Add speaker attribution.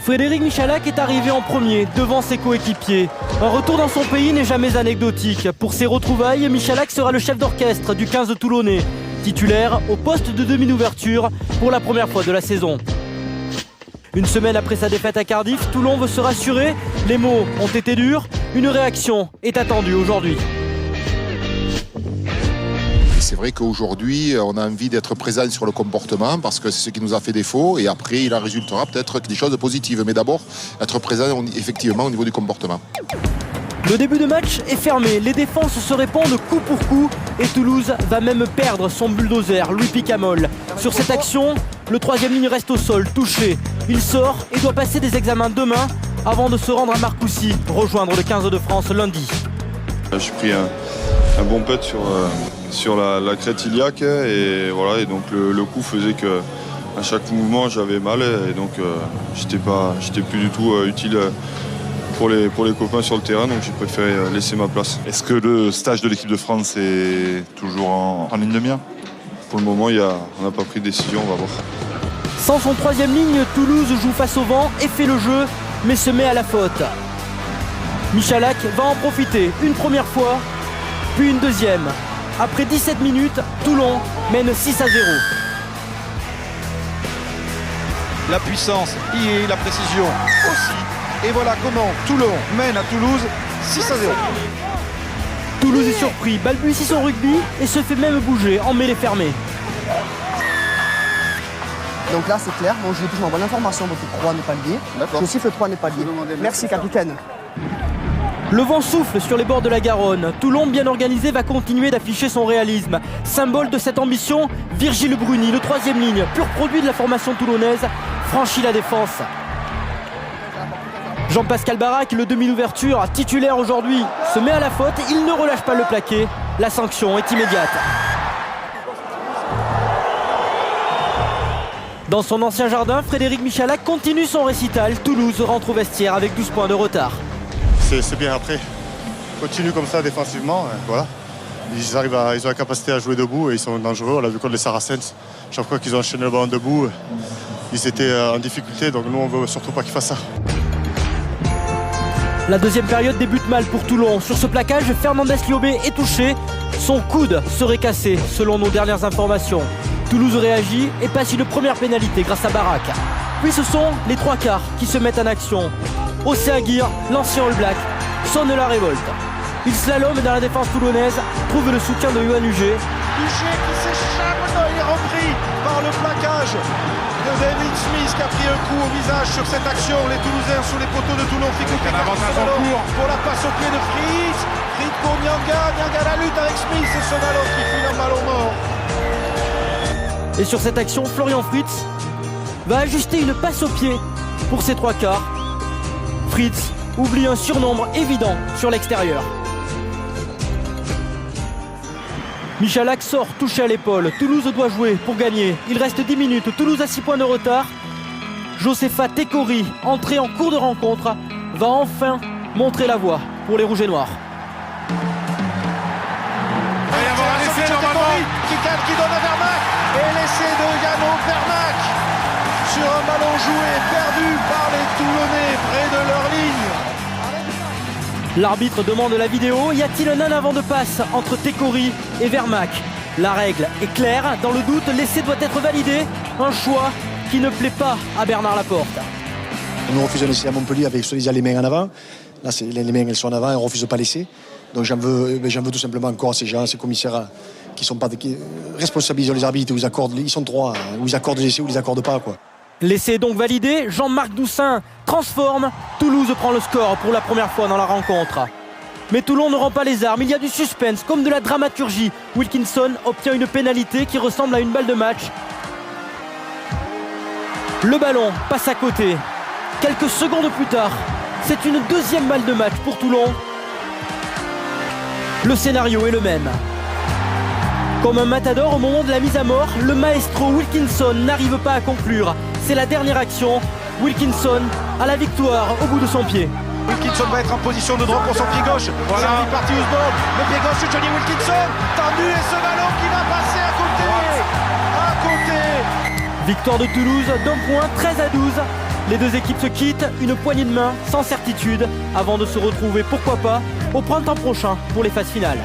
Speaker 1: Frédéric Michalak est arrivé en premier, devant ses coéquipiers. Un retour dans son pays n'est jamais anecdotique. Pour ses retrouvailles, Michalak sera le chef d'orchestre du 15 toulonnais, titulaire au poste de demi-d'ouverture pour la première fois de la saison. Une semaine après sa défaite à Cardiff, Toulon veut se rassurer. Les mots ont été durs, une réaction est attendue aujourd'hui.
Speaker 2: C'est vrai qu'aujourd'hui, on a envie d'être présent sur le comportement parce que c'est ce qui nous a fait défaut et après, il en résultera peut-être des choses positives. Mais d'abord, être présent effectivement au niveau du comportement.
Speaker 1: Le début de match est fermé, les défenses se répondent coup pour coup et Toulouse va même perdre son bulldozer, Louis Picamol. Sur cette action, le troisième ligne reste au sol, touché. Il sort et doit passer des examens demain avant de se rendre à Marcoussis, rejoindre le 15 de France lundi.
Speaker 3: J'ai pris un bon putt sur la crête iliaque et voilà, et donc le coup faisait que à chaque mouvement j'avais mal et donc j'étais plus du tout utile pour les copains sur le terrain, donc j'ai préféré laisser ma place.
Speaker 4: Est-ce que le stage de l'équipe de France est toujours en ligne de mire?
Speaker 3: Pour le moment, on n'a pas pris de décision, on va voir.
Speaker 1: Sans son troisième ligne, Toulouse joue face au vent et fait le jeu, mais se met à la faute. Michalak va en profiter une première fois, puis une deuxième. Après 17 minutes, Toulon mène 6-0.
Speaker 5: La puissance et la précision aussi. Et voilà comment Toulon mène à Toulouse 6-0.
Speaker 1: Toulouse est surpris, balbutie son rugby et se fait même bouger en mêlée fermée.
Speaker 6: Donc là c'est clair, bon, je vais toujours bonne information, donc 3 n'est pas lié. Je siffle 3 n'est pas lié. Merci capitaine.
Speaker 1: Le vent souffle sur les bords de la Garonne. Toulon, bien organisé, va continuer d'afficher son réalisme. Symbole de cette ambition, Virgile Bruni, le troisième ligne, pur produit de la formation toulonnaise, franchit la défense. Jean-Pascal Barak, le demi d'ouverture, titulaire aujourd'hui, se met à la faute. Il ne relâche pas le plaqué. La sanction est immédiate. Dans son ancien jardin, Frédéric Michalak continue son récital. Toulouse rentre au vestiaire avec 12 points de retard.
Speaker 7: C'est bien après. Continue comme ça défensivement. Voilà. Ils ont la capacité à jouer debout et ils sont dangereux. On l'a vu contre les Saracens. Chaque fois qu'ils ont enchaîné le ballon debout, ils étaient en difficulté. Donc nous, on ne veut surtout pas qu'ils fassent ça.
Speaker 1: La deuxième période débute mal pour Toulon. Sur ce plaquage, Fernandez Liobé est touché. Son coude serait cassé, selon nos dernières informations. Toulouse réagit et passe une première pénalité grâce à Barak. Puis ce sont les trois quarts qui se mettent en action. Océan Aguirre, l'ancien All Black, sonne la révolte. Il slalome dans la défense toulonnaise, trouve le soutien de Yohan Huget.
Speaker 5: Huget qui s'échappe, il est repris par le plaquage de David Smith qui a pris un coup au visage sur cette action. Les Toulousains sous les poteaux de Toulon. Pour la passe au pied de Fritz. Fritz pour Nyanga. Nyanga la lutte avec Smith et Sonalo qui file un ballon mort.
Speaker 1: Et sur cette action, Florian Fritz va ajuster une passe au pied pour ses trois quarts. Fritz oublie un surnombre évident sur l'extérieur. Michalak sort, touché à l'épaule. Toulouse doit jouer pour gagner. Il reste 10 minutes. Toulouse a 6 points de retard. Josefa Tekori, entrée en cours de rencontre, va enfin montrer la voie pour les Rouges et Noirs.
Speaker 5: Il va y avoir un essai normalement. Qui donne à Vermac. Et l'essai de Yano Vermac sur un ballon joué, perdu par les Toulonnais près de leur ligne.
Speaker 1: L'arbitre demande la vidéo. Y a-t-il un avant de passe entre Tekori et Vermac? La règle est claire. Dans le doute, l'essai doit être validé. Un choix qui ne plaît pas à Bernard Laporte.
Speaker 8: Nous refusons un essai à Montpellier avec soi-disant les mains en avant. Là, les mains elles sont en avant et on ne refuse pas l'essai. Donc j'en veux tout simplement encore à ces gens, ces commissaires qui sont pas responsabilisent les arbitres. Ils sont trois. Où ils accordent l'essai ou ils les accordent pas, quoi.
Speaker 1: L'essai est donc validé, Jean-Marc Doussin transforme, Toulouse prend le score pour la première fois dans la rencontre. Mais Toulon ne rend pas les armes, il y a du suspense, comme de la dramaturgie. Wilkinson obtient une pénalité qui ressemble à une balle de match. Le ballon passe à côté. Quelques secondes plus tard, c'est une deuxième balle de match pour Toulon. Le scénario est le même. Comme un matador au moment de la mise à mort, le maestro Wilkinson n'arrive pas à conclure. C'est la dernière action. Wilkinson a la victoire au bout de son pied.
Speaker 5: Wilkinson va être en position de droit pour son pied gauche. Voilà. C'est parti Ousborn. Le pied gauche de Johnny Wilkinson. Tendu et ce ballon qui va passer à côté. À côté.
Speaker 1: Victoire de Toulouse d'un point, 13-12. Les deux équipes se quittent, une poignée de main sans certitude, avant de se retrouver, pourquoi pas, au printemps prochain pour les phases finales.